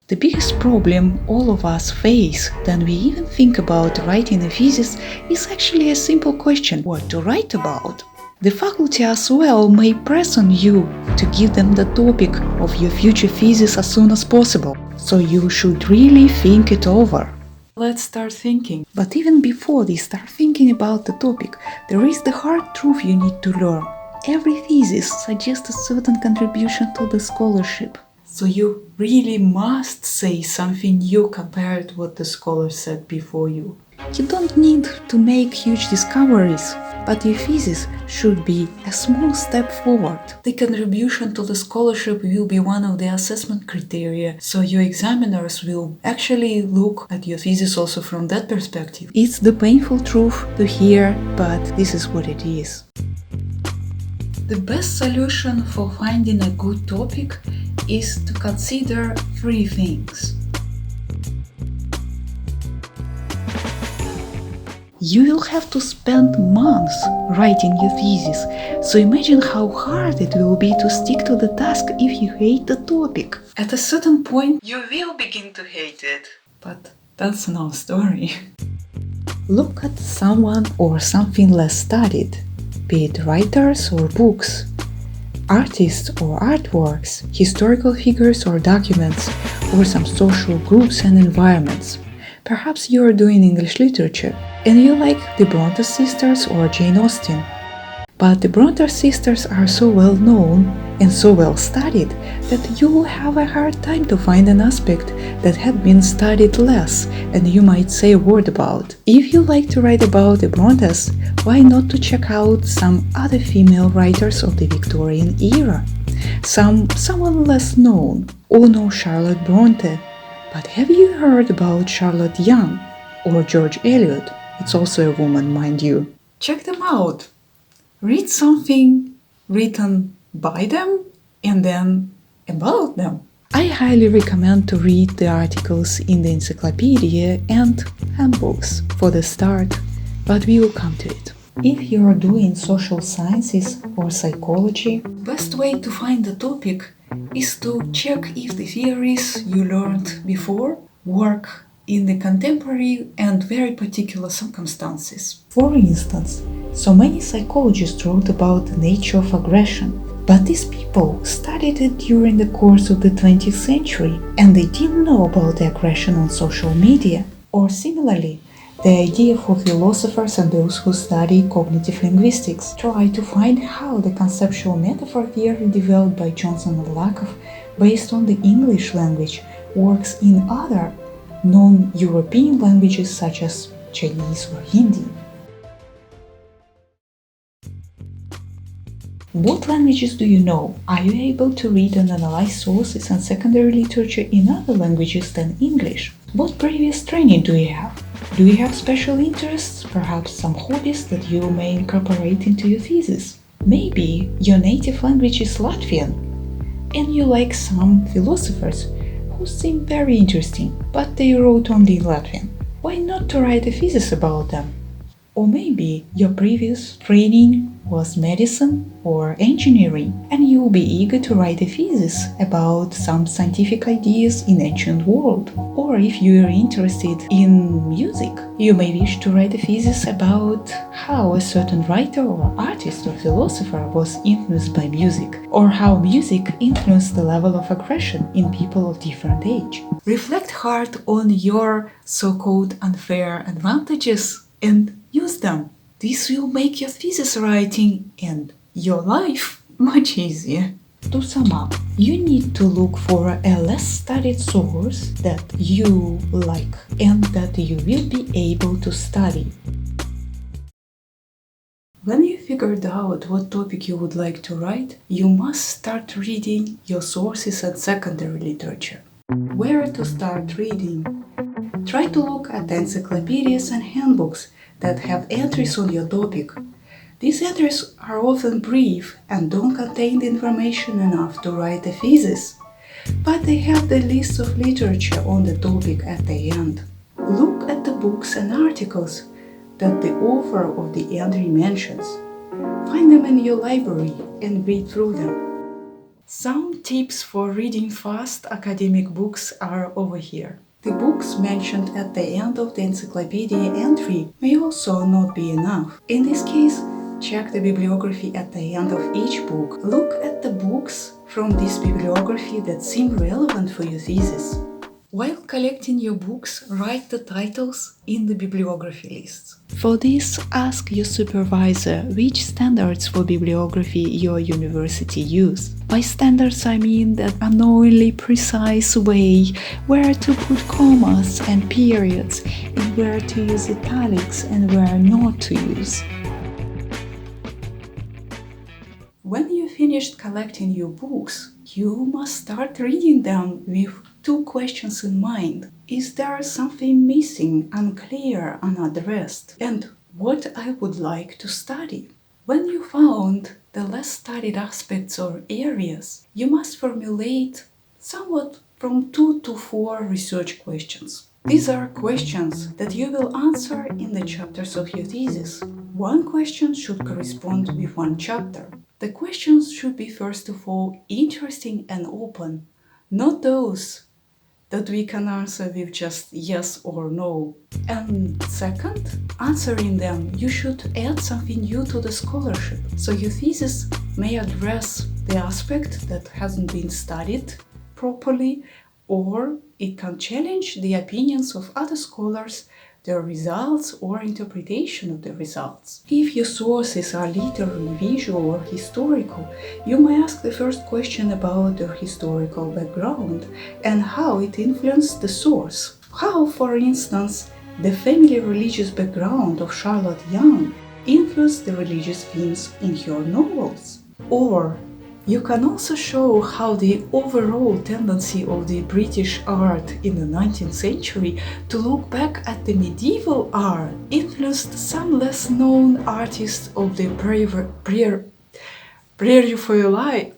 The biggest problem all of us face when we even think about writing a thesis is actually a simple question: what to write about? The faculty as well may press on you to give them the topic of your future thesis as soon as possible, so you should really think it over. Let's start thinking. But even before they start thinking about the topic, there is the hard truth you need to learn. Every thesis suggests a certain contribution to the scholarship. So you really must say something new compared to what the scholar said before you. You don't need to make huge discoveries, but your thesis should be a small step forward. The contribution to the scholarship will be one of the assessment criteria, so your examiners will actually look at your thesis also from that perspective. It's the painful truth to hear, but this is what it is. The best solution for finding a good topic is to consider three things. You will have to spend months writing your thesis, so imagine how hard it will be to stick to the task if you hate the topic. At a certain point, you will begin to hate it. But that's another story. Look at someone or something less studied, be it writers or books, artists or artworks, historical figures or documents, or some social groups and environments. Perhaps you are doing English literature and you like the Bronte sisters or Jane Austen. But the Bronte sisters are so well known and so well studied that you will have a hard time to find an aspect that had been studied less and you might say a word about. If you like to write about the Brontes, why not to check out some other female writers of the Victorian era? Someone less known. All know Charlotte Bronte, but have you heard about Charlotte Young or George Eliot? It's also a woman, mind you. Check them out. Read something written by them and then about them. I highly recommend to read the articles in the encyclopedia and handbooks for the start, but we will come to it. If you are doing social sciences or psychology, the best way to find the topic is to check if the theories you learned before work in the contemporary and very particular circumstances. For instance, so many psychologists wrote about the nature of aggression, but these people studied it during the course of the 20th century and they didn't know about the aggression on social media. Or similarly, the idea for philosophers and those who study cognitive linguistics try to find how the conceptual metaphor theory developed by Johnson and Lakoff based on the English language works in other non-European languages such as Chinese or Hindi. What languages do you know? Are you able to read and analyze sources and secondary literature in other languages than English? What previous training do you have? Do you have special interests, perhaps some hobbies that you may incorporate into your thesis? Maybe your native language is Latvian, and you like some philosophers who seem very interesting, but they wrote only in Latvian. Why not to write a thesis about them? Or maybe your previous training was medicine or engineering, and you will be eager to write a thesis about some scientific ideas in ancient world. Or if you are interested in music, you may wish to write a thesis about how a certain writer or artist or philosopher was influenced by music, or how music influenced the level of aggression in people of different age. Reflect hard on your so-called unfair advantages and use them. This will make your thesis writing and your life much easier. To sum up, you need to look for a less studied source that you like and that you will be able to study. When you figured out what topic you would like to write, you must start reading your sources and secondary literature. Where to start reading? Try to look at encyclopedias and handbooks that have entries on your topic. These entries are often brief and don't contain the information enough to write a thesis, but they have the list of literature on the topic at the end. Look at the books and articles that the author of the entry mentions. Find them in your library and read through them. Some tips for reading fast academic books are over here. The books mentioned at the end of the encyclopedia entry may also not be enough. In this case, check the bibliography at the end of each book. Look at the books from this bibliography that seem relevant for your thesis. While collecting your books, write the titles in the bibliography lists. For this, ask your supervisor which standards for bibliography your university use. By standards, I mean that unknowingly precise way where to put commas and periods, and where to use italics and where not to use. When you finished collecting your books, you must start reading them with two questions in mind. Is there something missing, unclear, unaddressed? And what I would like to study? When you found the less studied aspects or areas, you must formulate somewhat from 2 to 4 research questions. These are questions that you will answer in the chapters of your thesis. One question should correspond with one chapter. The questions should be, first of all, interesting and open, not those that we can answer with just yes or no. And second, answering them, you should add something new to the scholarship, so your thesis may address the aspect that hasn't been studied properly, or it can challenge the opinions of other scholars, their results or interpretation of the results. If your sources are literary, visual or historical, you may ask the first question about their historical background and how it influenced the source. How, for instance, the family religious background of Charlotte Young influenced the religious themes in her novels. Or you can also show how the overall tendency of the British art in the 19th century to look back at the medieval art influenced some less known artists of the Pre-Raphaelite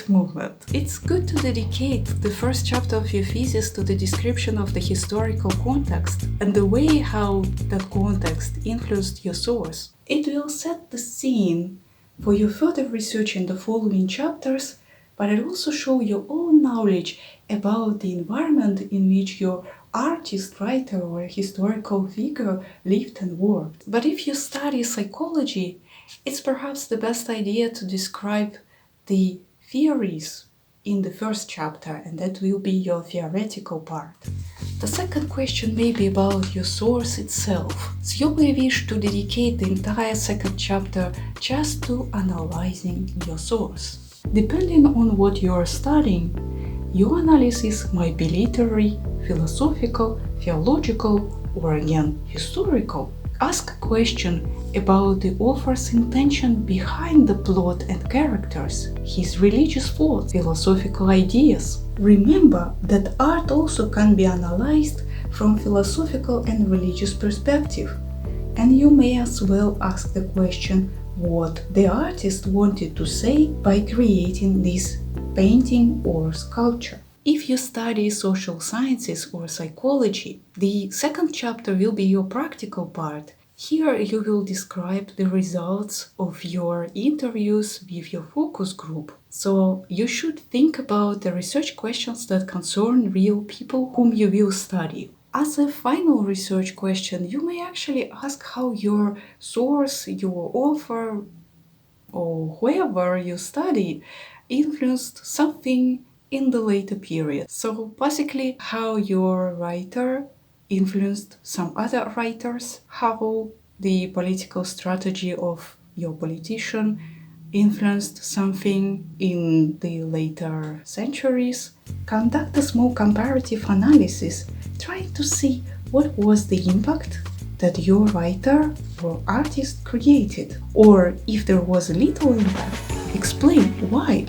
movement. It's good to dedicate the first chapter of your thesis to the description of the historical context and the way how that context influenced your source. It will set the scene for your further research in the following chapters, but it also show your own knowledge about the environment in which your artist, writer, or historical figure lived and worked. But if you study psychology, it's perhaps the best idea to describe the theories in the first chapter, and that will be your theoretical part. The second question may be about your source itself, so you may wish to dedicate the entire second chapter just to analyzing your source. Depending on what you are studying, your analysis might be literary, philosophical, theological, or again historical. Ask a question about the author's intention behind the plot and characters, his religious thoughts, philosophical ideas. Remember that art also can be analyzed from philosophical and religious perspective, and you may as well ask the question what the artist wanted to say by creating this painting or sculpture. If you study social sciences or psychology, the second chapter will be your practical part. Here you will describe the results of your interviews with your focus group. So you should think about the research questions that concern real people whom you will study. As a final research question, you may actually ask how your source, your author, or whoever you study influenced something in the later period. So basically, how your writer influenced some other writers, how the political strategy of your politician influenced something in the later centuries. Conduct a small comparative analysis, trying to see what was the impact that your writer or artist created, or if there was a little impact, explain why.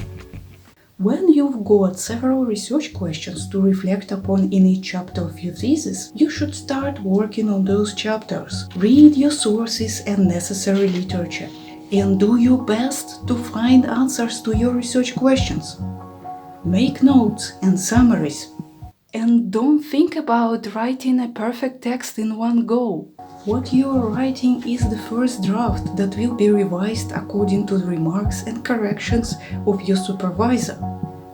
When you've got several research questions to reflect upon in each chapter of your thesis, you should start working on those chapters. Read your sources and necessary literature, and do your best to find answers to your research questions. Make notes and summaries. And don't think about writing a perfect text in one go. what you are writing is the first draft that will be revised according to the remarks and corrections of your supervisor.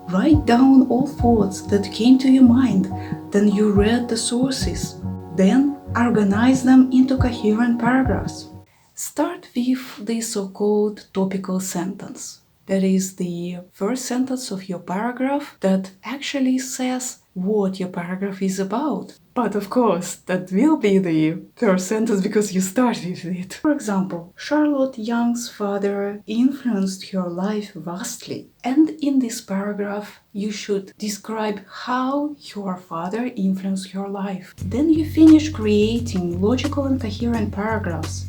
Write down all thoughts that came to your mind, then you read the sources. Then organize them into coherent paragraphs. Start with the so-called topical sentence. That is the first sentence of your paragraph that actually says what your paragraph is about. But of course, that will be the first sentence because you started with it. For example, Charlotte Young's father influenced her life vastly. And in this paragraph, you should describe how your father influenced her life. Then you finish creating logical and coherent paragraphs.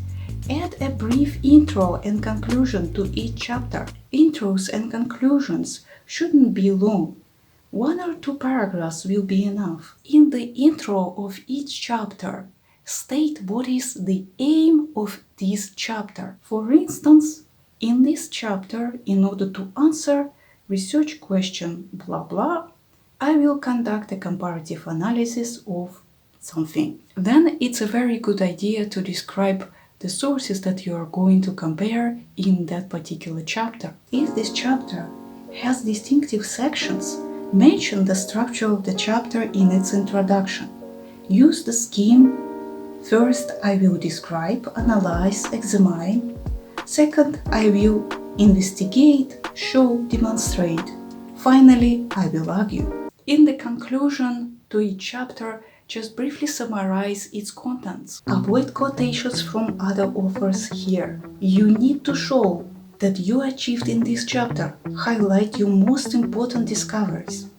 Add a brief intro and conclusion to each chapter. Intros and conclusions shouldn't be long. 1 or 2 paragraphs will be enough. In the intro of each chapter, state what is the aim of this chapter. For instance, in this chapter, in order to answer research question blah blah, I will conduct a comparative analysis of something. Then it's a very good idea to describe the sources that you are going to compare in that particular chapter. If this chapter has distinctive sections, mention the structure of the chapter in its introduction. Use the scheme. First, I will describe, analyze, examine. Second, I will investigate, show, demonstrate. Finally, I will argue. In the conclusion to each chapter, just briefly summarize its contents. Avoid quotations from other authors here. You need to show that you achieved in this chapter. Highlight your most important discoveries.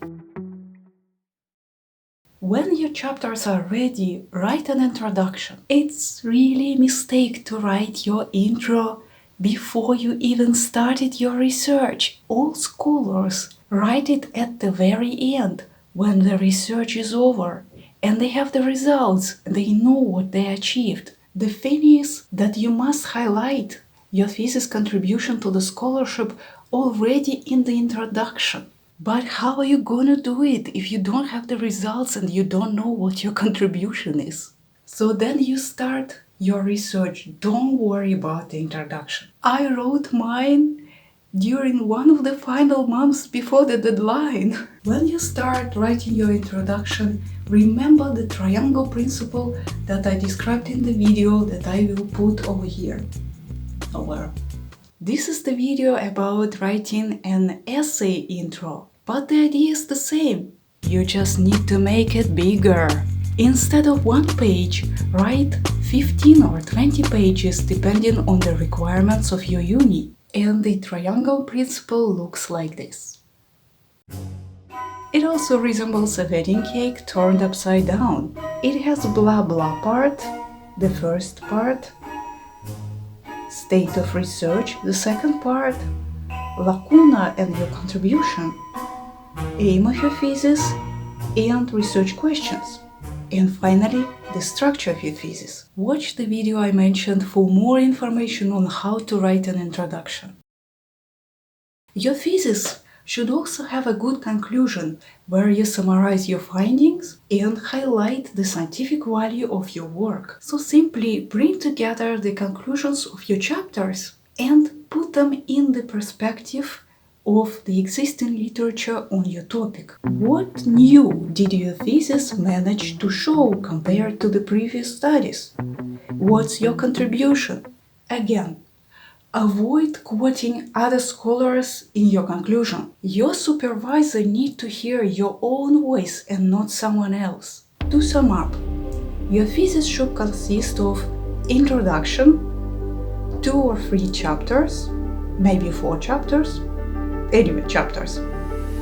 When your chapters are ready, write an introduction. It's really a mistake to write your intro before you even started your research. All scholars write it at the very end, when the research is over. And they have the results, they know what they achieved. The thing is that you must highlight your thesis contribution to the scholarship already in the introduction. But how are you gonna do it if you don't have the results and you don't know what your contribution is? So then you start your research. Don't worry about the introduction. I wrote mine during one of the final months before the deadline. When you start writing your introduction, remember the triangle principle that I described in the video that I will put over here. This is the video about writing an essay intro, but the idea is the same. You just need to make it bigger. Instead of 1 page, write 15 or 20 pages depending on the requirements of your uni. And the triangle principle looks like this. It also resembles a wedding cake turned upside down. It has blah blah part, the first part, state of research, the second part, lacuna and your contribution, aim of your thesis, and research questions. And finally, the structure of your thesis. Watch the video I mentioned for more information on how to write an introduction. Your thesis should also have a good conclusion where you summarize your findings and highlight the scientific value of your work. So simply bring together the conclusions of your chapters and put them in the perspective of the existing literature on your topic. What new did your thesis manage to show compared to the previous studies? What's your contribution? Again, avoid quoting other scholars in your conclusion. Your supervisor needs to hear your own voice and not someone else. To sum up, your thesis should consist of introduction, 2 or 3 chapters, maybe 4 chapters, chapters,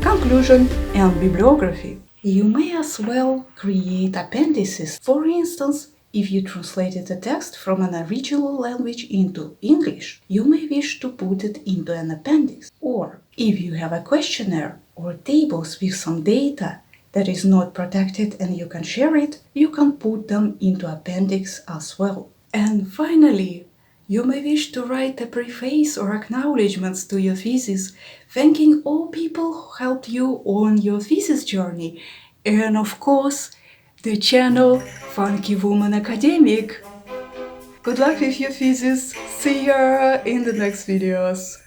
conclusion, and bibliography. You may as well create appendices. For instance, if you translated a text from an original language into English, you may wish to put it into an appendix. Or, if you have a questionnaire or tables with some data that is not protected and you can share it, you can put them into appendix as well. And finally, you may wish to write a preface or acknowledgments to your thesis, thanking all people who helped you on your thesis journey, and of course, the channel Funky Woman Academic. Good luck with your thesis. See you in the next videos.